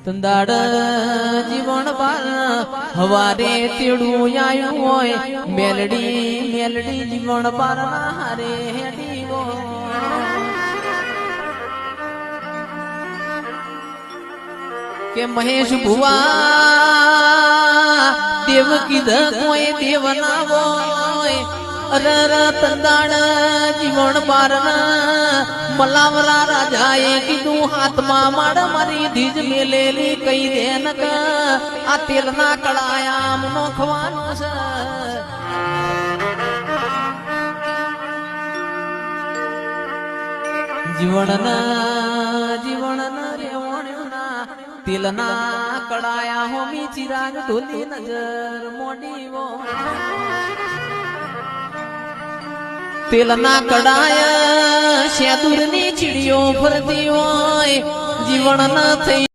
તંદાડ જીવન બાર હવારે તેડું આયું હોય મેલડી મેલડી જીવન બાર હારે હેડી કે મહેશ ભુવા દેવ કીધા કોઈ દેવ ના હોય અરર તંદાડ જીવન બાર મલાવરા રાજાએ કીધું હાથમાં માડ મારી ધીજ મેલેલી કઈ દે નક આ તેલના કળાયા નોખવાનો છે જીવન રેવણ્યુના તેલના કળાયા હોમી ચિરાગ ઢોલી નજર મોડી વો તેલના કડાય શેદુરની ચીડીઓ ફરતી હોય જીવન ન થઈ